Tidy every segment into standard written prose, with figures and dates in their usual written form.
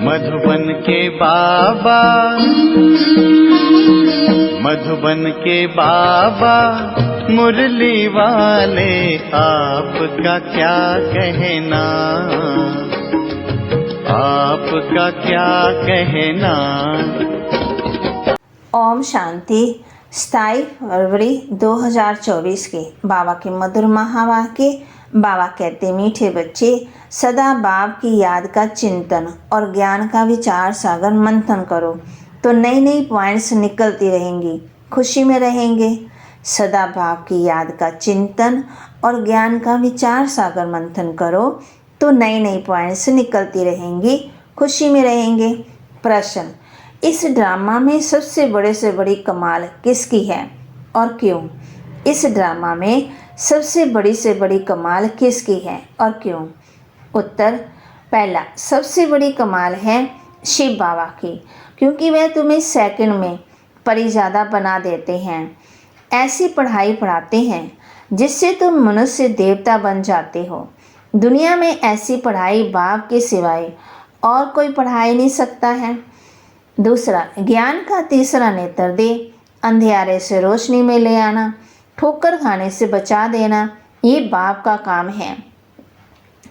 मधुबन के बाबा, मधुबन के बाबा मुरली वाले, आपका क्या कहना, आपका क्या कहना। ओम शांति। 27 फरवरी 2024 के बाबा के मधुर महावाक्य। बाबा कहते, मीठे बच्चे, सदा बाप की याद का चिंतन और ज्ञान का विचार सागर मंथन करो तो नई नई पॉइंट्स निकलती रहेंगी, खुशी में रहेंगे। सदा बाप की याद का चिंतन और ज्ञान का विचार सागर मंथन करो तो नई नई पॉइंट्स निकलती रहेंगी, खुशी में रहेंगे। प्रश्न, इस ड्रामा में सबसे बड़े से बड़ी कमाल किसकी है और क्यों? इस ड्रामा में सबसे बड़ी से बड़ी कमाल किसकी है और क्यों? उत्तर, पहला, सबसे बड़ी कमाल है शिव बाबा की, क्योंकि वह तुम्हें सेकंड में परिज़्यादा बना देते हैं। ऐसी पढ़ाई पढ़ाते हैं जिससे तुम मनुष्य देवता बन जाते हो। दुनिया में ऐसी पढ़ाई बाप के सिवाय और कोई पढ़ा ही नहीं सकता है। दूसरा, ज्ञान का तीसरा नेत्र दे, अंधियारे से रोशनी में ले आना, ठोकर खाने से बचा देना, ये बाप का काम है।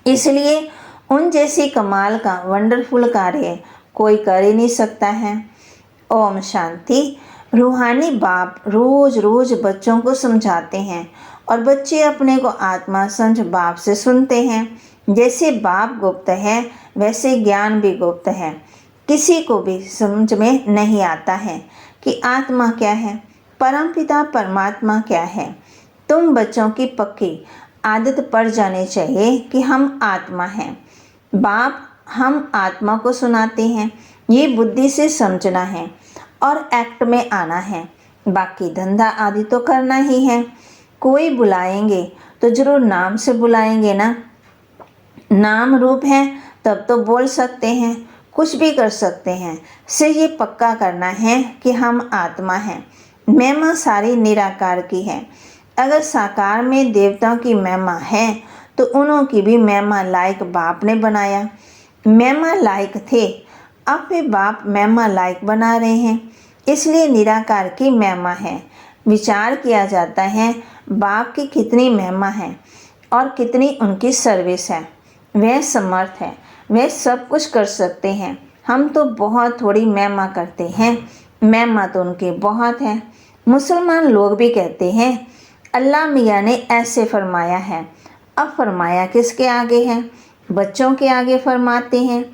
इसलिए उन जैसी कमाल का वंडरफुल कार्य कोई कर ही नहीं सकता है। ओम शांति। रूहानी बाप रोज रोज बच्चों को समझाते हैं और बच्चे अपने को आत्मा समझ बाप से सुनते हैं। जैसे बाप गुप्त है वैसे ज्ञान भी गुप्त है। किसी को भी समझ में नहीं आता है कि आत्मा क्या है, परमपिता परमात्मा क्या है। तुम बच्चों की पक्की आदत पड़ जानी चाहिए कि हम आत्मा हैं। बाप हम आत्मा को सुनाते हैं, ये बुद्धि से समझना है और एक्ट में आना है। बाकी धंधा आदि तो करना ही है। कोई बुलाएंगे तो जरूर नाम से बुलाएंगे ना। नाम रूप है तब तो बोल सकते हैं, कुछ भी कर सकते हैं। सिर्फ ये पक्का करना है कि हम आत्मा हैं। महिमा सारी निराकार की है। अगर साकार में देवताओं की महिमा है तो उन्हों की भी महिमा लायक बाप ने बनाया। महिमा लायक थे, अब वे बाप महिमा लायक बना रहे हैं, इसलिए निराकार की महिमा है। विचार किया जाता है बाप की कितनी महिमा है और कितनी उनकी सर्विस है। वह समर्थ है, वे सब कुछ कर सकते हैं। हम तो बहुत थोड़ी महिमा करते हैं, महिमा तो उनके बहुत है। मुसलमान लोग भी कहते हैं अल्लाह मियाँ ने ऐसे फरमाया है। अब फरमाया किसके आगे है? बच्चों के आगे फरमाते हैं।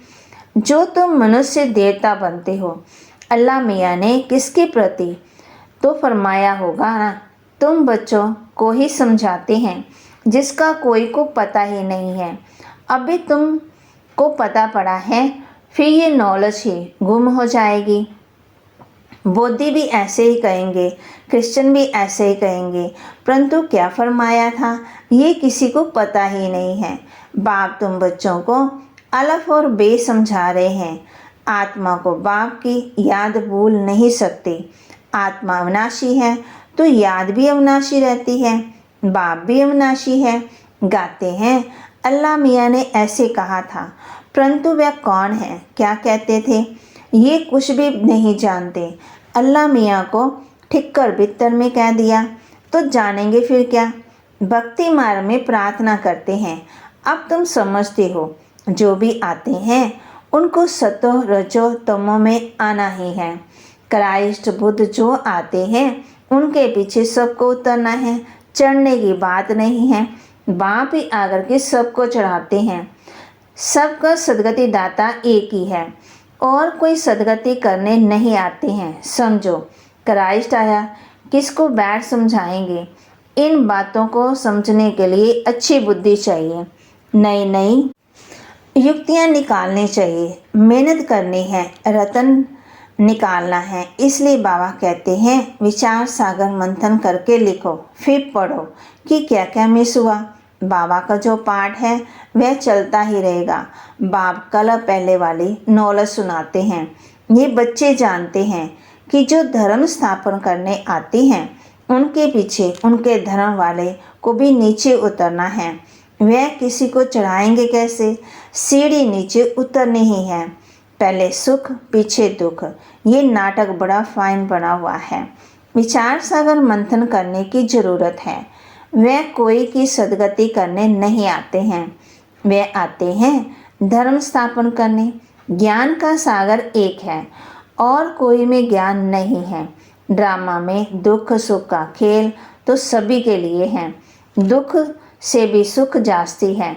जो तुम मनुष्य देवता बनते हो, अल्लाह मियाँ ने किसके प्रति तो फरमाया होगा ना। तुम बच्चों को ही समझाते हैं जिसका कोई को पता ही नहीं है। अभी तुम को पता पड़ा है, फिर ये नॉलेज ही गुम हो जाएगी। बौद्धी भी ऐसे ही कहेंगे, क्रिश्चियन भी ऐसे ही कहेंगे, परंतु क्या फरमाया था ये किसी को पता ही नहीं है। बाप तुम बच्चों को अलफ और बे समझा रहे हैं। आत्मा को बाप की याद भूल नहीं सकते। आत्मा अविनाशी है तो याद भी अविनाशी रहती है, बाप भी अविनाशी है। गाते हैं अल्लाह मियाँ ने ऐसे कहा था, परंतु वह कौन है, क्या कहते थे, ये कुछ भी नहीं जानते। अल्लाह मियाँ को ठिक्कर बित्तर में कह दिया तो जानेंगे फिर क्या। भक्ति मार्ग में प्रार्थना करते हैं। अब तुम समझते हो जो भी आते हैं उनको सतो रजो तमो में आना ही है। क्राइस्ट बुद्ध जो आते हैं उनके पीछे सबको उतरना है, चढ़ने की बात नहीं है। बाप ही आकर के सबको चढ़ाते हैं। सबका सदगति दाता एक ही है और कोई सदगति करने नहीं आते हैं। समझो, क्राइस्ट आया, किसको बैठ समझाएंगे। इन बातों को समझने के लिए अच्छी बुद्धि चाहिए, नई नई युक्तियाँ निकालनी चाहिए, मेहनत करनी है, रतन निकालना है। इसलिए बाबा कहते हैं विचार सागर मंथन करके लिखो, फिर पढ़ो कि क्या क्या मिस हुआ। बाबा का जो पाठ है वह चलता ही रहेगा। बाप कल पहले वाली नॉलेज सुनाते हैं। ये बच्चे जानते हैं कि जो धर्म स्थापन करने आते हैं उनके पीछे उनके धर्म वाले को भी नीचे उतरना है। वह किसी को चढ़ाएंगे कैसे? सीढ़ी नीचे उतरनी ही है। पहले सुख पीछे दुख, ये नाटक बड़ा फाइन बना हुआ है। विचार सागर मंथन करने की ज़रूरत है। वे कोई की सदगति करने नहीं आते हैं, वे आते हैं धर्म स्थापन करने। ज्ञान का सागर एक है और कोई में ज्ञान नहीं है। ड्रामा में दुख सुख का खेल तो सभी के लिए है। दुख से भी सुख जास्ती है।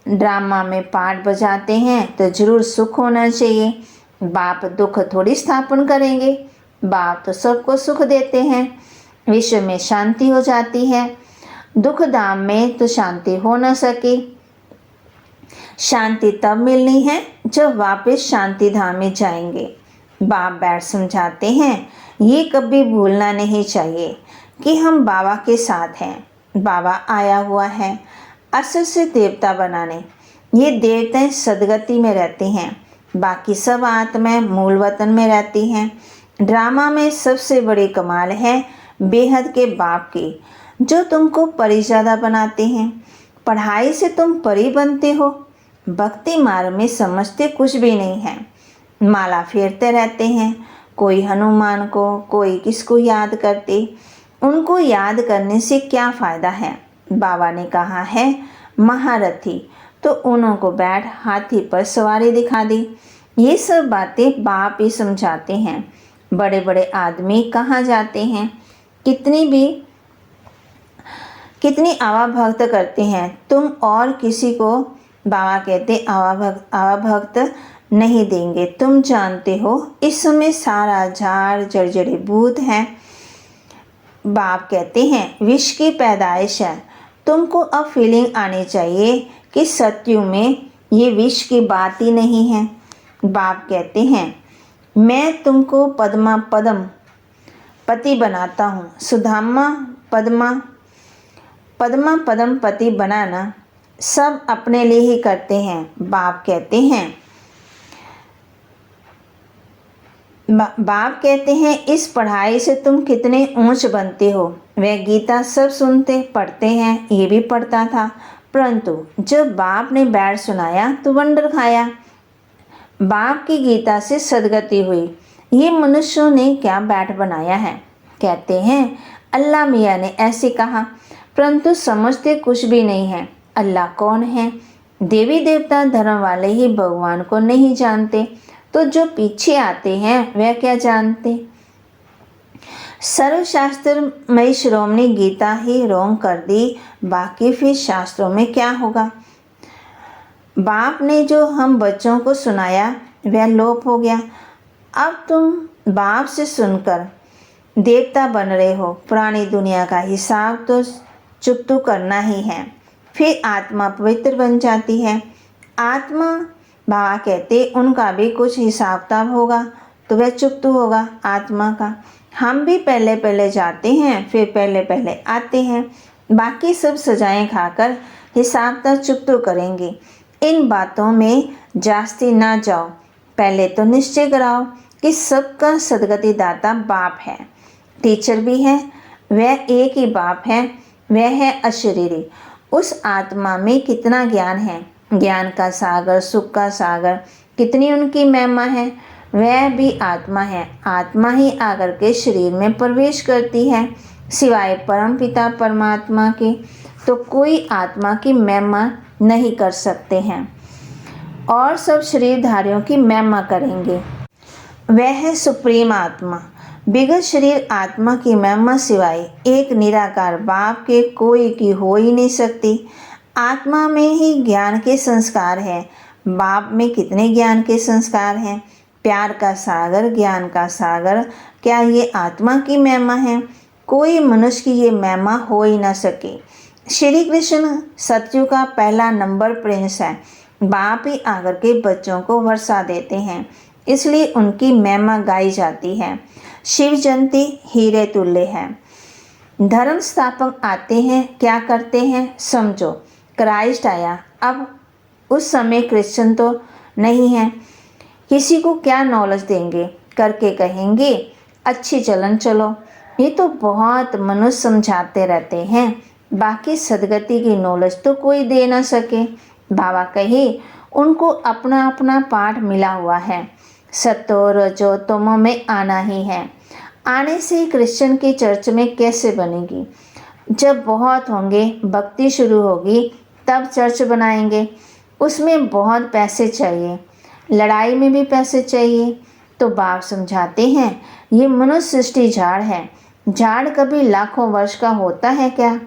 ड्रामा में पार्ट बजाते हैं तो जरूर सुख होना चाहिए। बाप दुख थोड़ी स्थापन करेंगे, बाप तो सबको सुख देते हैं। विश्व में शांति हो जाती है, दुख धाम में तो शांति हो न सके। शांति तब मिलनी है जब वापस शांति धाम में जाएंगे। बाप बैठ समझाते हैं, ये कभी भूलना नहीं चाहिए कि हम बाबा के साथ हैं। बाबा आया हुआ है असर से देवता बनाने। ये देवताएं सदगति में रहती हैं, बाकी सब आत्माएं मूल वतन में रहती हैं। ड्रामा में सबसे बड़ी कमाल है बेहद के बाप की, जो तुमको परी ज़्यादा बनाते हैं। पढ़ाई से तुम परी बनते हो, भक्ति मार्ग में समझते कुछ भी नहीं है। माला फेरते रहते हैं, कोई हनुमान को, कोई किसको याद करते। उनको याद करने से क्या फ़ायदा है। बाबा ने कहा है महारथी, तो उन्हों को बैठ हाथी पर सवारी दिखा दी। ये सब बातें बाप ही समझाते हैं। बड़े बड़े आदमी कहाँ जाते हैं, कितनी आवा भक्त करते हैं तुम, और किसी को बाबा कहते आवा भक्त नहीं देंगे। तुम जानते हो इस समय सारा झाड़ जर्जरी भूत है। बाप कहते हैं विष की पैदाइश है। तुमको अब फीलिंग आनी चाहिए कि सत्युग में ये विष की बात ही नहीं है। बाप कहते हैं मैं तुमको पद्मा पदम पति बनाता हूँ। सुदामा पद्मा पदम पति बनाना सब अपने लिए ही करते हैं। बाप कहते हैं इस पढ़ाई से तुम कितने ऊंच बनते हो। वह गीता सब सुनते पढ़ते हैं, ये भी पढ़ता था, परंतु जब बाप ने बैठ सुनाया तो वंडर खाया। बाप की गीता से सदगति हुई। ये मनुष्यों ने क्या बैठ बनाया है। कहते हैं अल्लाह मियाँ ने ऐसे कहा, परंतु समझते कुछ भी नहीं है। अल्लाह कौन है। देवी देवता धर्म वाले ही भगवान को नहीं जानते, तो जो पीछे आते हैं वह क्या जानते। सर्वशास्त्रमयी श्रोमणी गीता ही रोंग कर दी, बाकी फिर शास्त्रों में क्या होगा। बाप ने जो हम बच्चों को सुनाया वह लोप हो गया। अब तुम बाप से सुनकर देवता बन रहे हो। पुरानी दुनिया का हिसाब तो चुकतू करना ही है, फिर आत्मा पवित्र बन जाती है। आत्मा बाबा कहते उनका भी कुछ हिसाब किताब होगा, तो वह चुकतू होगा आत्मा का। हम भी पहले पहले जाते हैं, फिर पहले पहले आते हैं, बाकी सब सजाएं खाकर हिसाब किताब चुकतू करेंगे। इन बातों में जास्ती ना जाओ। पहले तो निश्चय कराओ कि सबका सदगति दाता बाप है। टीचर भी है, वह एक ही बाप है, वह है अशरीरी। उस आत्मा में कितना ज्ञान है, ज्ञान का सागर, सुख का सागर, कितनी उनकी महिमा है। वह भी आत्मा है। आत्मा ही आकर के शरीर में प्रवेश करती है। सिवाय परम पिता परमात्मा के तो कोई आत्मा की महिमा नहीं कर सकते हैं, और सब शरीरधारियों की महिमा करेंगे। वह है सुप्रीम आत्मा। बिगड़ शरीर आत्मा की महिमा सिवाय एक निराकार बाप के कोई की हो ही नहीं सकती। आत्मा में ही ज्ञान के संस्कार है। बाप में कितने ज्ञान के संस्कार हैं। प्यार का सागर, ज्ञान का सागर, क्या ये आत्मा की महिमा है। कोई मनुष्य की ये महिमा हो ही ना सके। श्री कृष्ण सत्यु का पहला नंबर प्रिंस है। बाप ही आकर के बच्चों को वर्षा देते हैं, इसलिए उनकी महिमा गाई जाती है। शिव जयंती हीरे तुल्य है। धर्म स्थापक आते हैं, क्या करते हैं समझो। क्राइस्ट आया, अब उस समय क्रिश्चियन तो नहीं है, किसी को क्या नॉलेज देंगे, करके कहेंगे अच्छी चलन चलो। ये तो बहुत मनुष्य समझाते रहते हैं, बाकी सदगति की नॉलेज तो कोई दे ना सके। बाबा कहे उनको अपना अपना पाठ मिला हुआ है। सतो रजो तमो में आना ही है। आने से क्रिश्चियन की चर्च में कैसे बनेगी? जब बहुत होंगे, भक्ति शुरू होगी, तब चर्च बनाएंगे। उसमें बहुत पैसे चाहिए, लड़ाई में भी पैसे चाहिए। तो बाप समझाते हैं, ये मनुष्य सृष्टि झाड़ है। झाड़ कभी लाखों वर्ष का होता है क्या?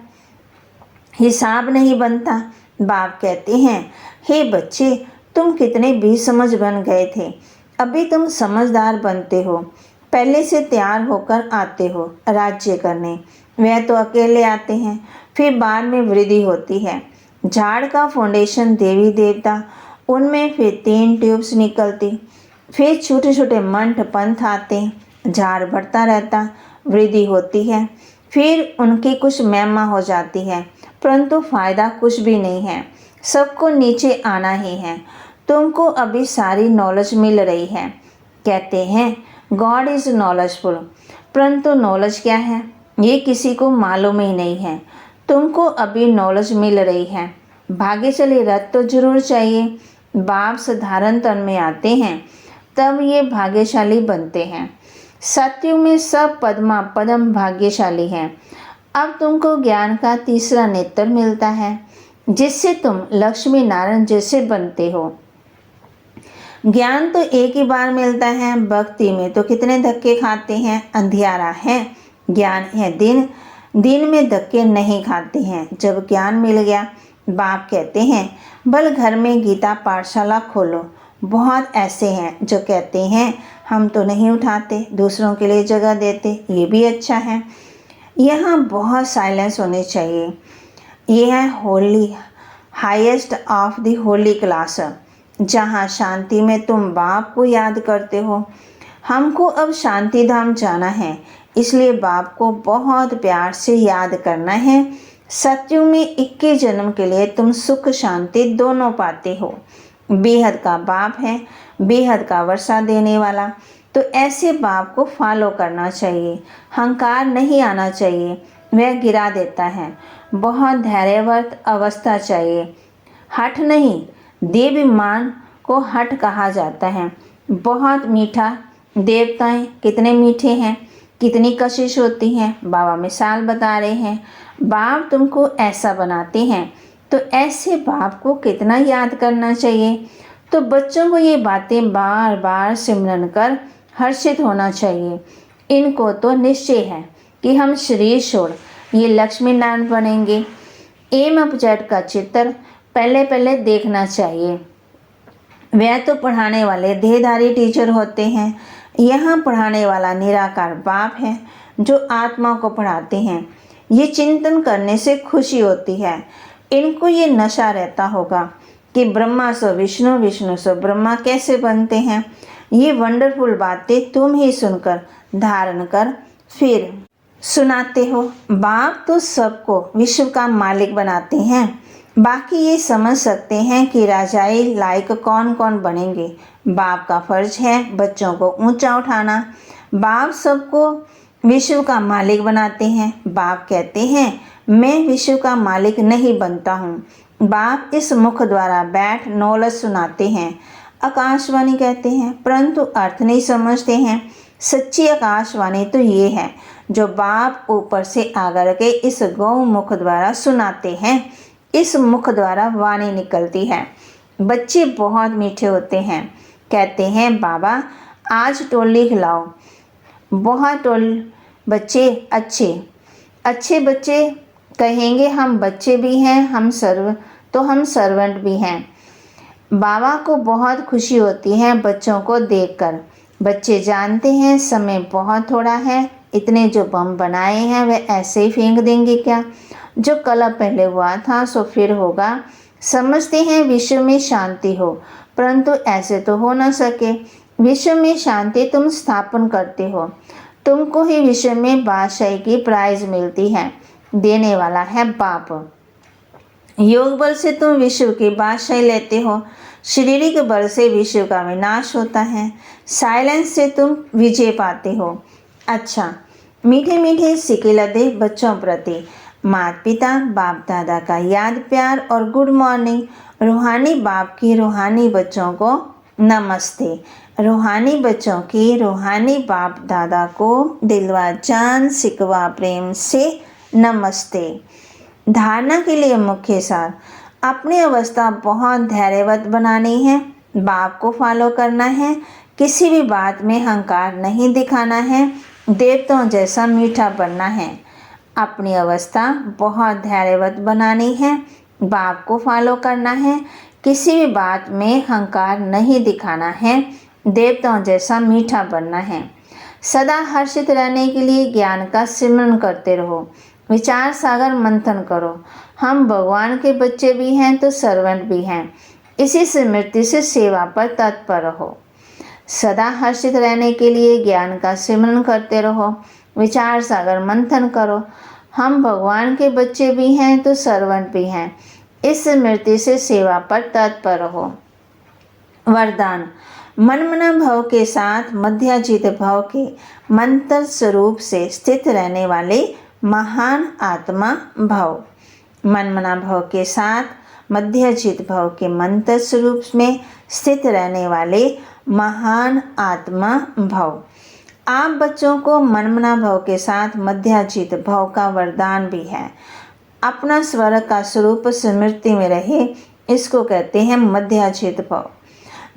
हिसाब नहीं बनता। बाप कहते हैं, हे बच्चे, तुम कितने बेसमझ बन गए थे, अभी तुम समझदार बनते हो। पहले से तैयार होकर आते हो राज्य करने। वह तो अकेले आते हैं, फिर बाद में वृद्धि होती है। झाड़ का फाउंडेशन देवी देवता, उनमें फिर 3 ट्यूब्स निकलती, फिर छोटे छोटे मंठ पंथ आते, झाड़ बढ़ता रहता, वृद्धि होती है, फिर उनकी कुछ महिमा हो जाती है, परंतु फायदा कुछ भी नहीं है। सबको नीचे आना ही है। तुमको अभी सारी नॉलेज मिल रही है। कहते हैं गॉड इज़ नॉलेजफुल, परंतु नॉलेज क्या है ये किसी को मालूम ही नहीं है। तुमको अभी नॉलेज मिल रही है। भाग्यशाली रथ तो जरूर चाहिए। बाप साधारण तन में आते हैं, तब ये भाग्यशाली बनते हैं। सत्युग में सब पद्मा पद्म भाग्यशाली हैं। अब तुमको ज्ञान का तीसरा नेत्र मिलता है, जिससे तुम लक्ष्मी नारायण जैसे बनते हो। ज्ञान तो एक ही बार मिलता है, भक्ति में तो कितने धक्के खाते हैं। अंधियारा है, ज्ञान है दिन, दिन में धक्के नहीं खाते हैं। जब ज्ञान मिल गया, बाप कहते हैं बल घर में गीता पाठशाला खोलो। बहुत ऐसे हैं जो कहते हैं हम तो नहीं उठाते, दूसरों के लिए जगह देते, ये भी अच्छा है। यहाँ बहुत साइलेंस होनी चाहिए। यह है Holi highest of the Holi class, जहाँ शांति में तुम बाप को याद करते हो। हमको अब शांति धाम जाना है, इसलिए बाप को बहुत प्यार से याद करना है। सत्युग में 21 जन्म के लिए तुम सुख शांति दोनों पाते हो। बेहद का बाप है, बेहद का वर्षा देने वाला। तो ऐसे बाप को फॉलो करना चाहिए। अहंकार नहीं आना चाहिए, वह गिरा देता है। बहुत धैर्यवर्त अवस्था चाहिए, हठ नहीं। देवाभिमान को हठ कहा जाता है। बहुत मीठा, देवताएं कितने मीठे हैं, कितनी कशिश होती हैं। बाबा मिसाल बता रहे हैं, बाप तुमको ऐसा बनाते हैं, तो ऐसे बाप को कितना याद करना चाहिए। तो बच्चों को ये बातें बार बार सिमरन कर हर्षित होना चाहिए। इनको तो निश्चय है कि हम शरीर छोड़ ये लक्ष्मी नारायण बनेंगे। एम अप जेड का चित्र पहले पहले देखना चाहिए। वह तो पढ़ाने वाले देहधारी टीचर होते हैं। यहाँ पढ़ाने वाला निराकार बाप है जो आत्मा को पढ़ाते हैं। ये चिंतन करने से खुशी होती है। इनको ये नशा रहता होगा कि ब्रह्मा सो विष्णु, विष्णु सो ब्रह्मा कैसे बनते हैं। ये वंडरफुल बातें तुम ही सुनकर धारण कर फिर सुनाते हो। बाप तो सबको विश्व का मालिक बनाते हैं। बाकी ये समझ सकते हैं कि राजाई लायक कौन कौन बनेंगे। बाप का फर्ज है बच्चों को ऊंचा उठाना। बाप सबको विश्व का मालिक बनाते हैं। बाप कहते हैं मैं विश्व का मालिक नहीं बनता हूँ। बाप इस मुख द्वारा बैठ नॉलेज सुनाते हैं। आकाशवाणी कहते हैं, परंतु अर्थ नहीं समझते हैं। सच्ची आकाशवाणी तो ये है जो बाप ऊपर से आकर के इस गौ मुख द्वारा सुनाते हैं। इस मुख द्वारा वाणी निकलती है। बच्चे बहुत मीठे होते हैं। कहते हैं बाबा आज टोली खिलाओ। बहुत बच्चे अच्छे बच्चे कहेंगे हम बच्चे भी हैं, हम सर्वेंट भी हैं। बाबा को बहुत खुशी होती है बच्चों को देखकर। बच्चे जानते हैं समय बहुत थोड़ा है। इतने जो बम बनाए हैं वे ऐसे ही फेंक देंगे क्या? जो कल पहले हुआ था सो फिर होगा। समझते हैं विश्व में शांति हो, परंतु ऐसे तो हो न सके। विश्व में शांति तुम स्थापन करते हो। तुमको ही विश्व में बादशाही की प्राइज मिलती है। देने वाला है बाप। योग बल से तुम विश्व की बादशाही लेते हो। शारीरिक बल से विश्व का विनाश होता है। साइलेंस से तुम विजय पाते हो। अच्छा, मीठे मीठे सिक्के लदे बच्चों प्रति माता पिता बाप दादा का याद प्यार और गुड मॉर्निंग रूहानी बाप की रूहानी बच्चों को नमस्ते। रूहानी बच्चों की रूहानी बाप दादा को दिलवा जान सिकवा प्रेम से नमस्ते। धारणा के लिए मुख्य सार, अपनी अवस्था बहुत धैर्यवत बनानी है, बाप को फॉलो करना है, किसी भी बात में अहंकार नहीं दिखाना है, देवताओं जैसा मीठा बनना है। अपनी अवस्था बहुत धैर्यवत बनानी है, बाप को फॉलो करना है, किसी भी बात में अहंकार नहीं दिखाना है, देवताओं जैसा मीठा बनना है। सदा हर्षित रहने के लिए ज्ञान का सिमरन करते रहो, विचार सागर मंथन करो। हम भगवान के बच्चे भी हैं तो सर्वेंट भी हैं, इसी स्मृति से सेवा पर तत्पर रहो। सदा हर्षित रहने के लिए ज्ञान का सिमरन करते रहो, विचार सागर मंथन करो। हम भगवान के बच्चे भी हैं तो सर्वेंट भी हैं, इस स्मृति से सेवा पर तत्पर रहो। वरदान, मनमना भव के साथ मध्याजित भव के मंत्र स्वरूप से स्थित रहने वाले महान आत्मा भव। मनमना भव के साथ मध्याजित भव के मंत्र स्वरूप में स्थित रहने वाले महान आत्मा भव। आप बच्चों को मनमना भव के साथ मध्याजित भव का वरदान भी है। अपना स्वर्ग का स्वरूप स्मृति में रहे, इसको कहते हैं मध्याजित भव।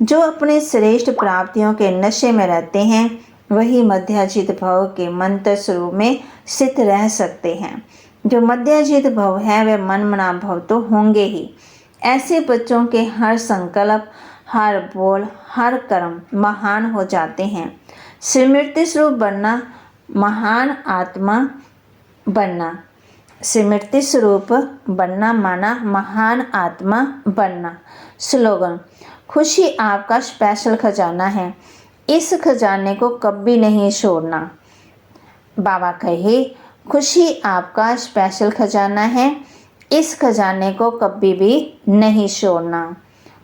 जो अपने श्रेष्ठ प्राप्तियों के नशे में रहते हैं वही मध्याजित भव के मंत्र स्वरूप में स्थित रह सकते हैं। जो मध्याजित भव है वे मनमना भव तो होंगे ही। ऐसे बच्चों के हर संकल्प, हर बोल, हर कर्म महान हो जाते हैं। स्मृति स्वरूप बनना, महान आत्मा बनना। स्मृति स्वरूप बनना माना महान आत्मा बनना। स्लोगन, खुशी आपका स्पेशल खजाना है, इस खजाने को कभी नहीं छोड़ना। बाबा कहे, खुशी आपका स्पेशल खजाना है, इस खजाने को कभी भी नहीं छोड़ना।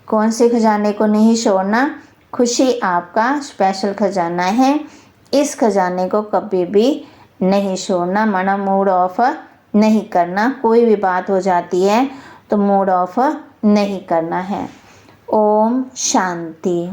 कौन से खजाने को नहीं छोड़ना? खुशी आपका स्पेशल खजाना है, इस खजाने को कभी भी नहीं छोड़ना। माना मूड ऑफ नहीं करना, कोई भी बात हो जाती है तो मूड ऑफ नहीं करना है। ओम शांति।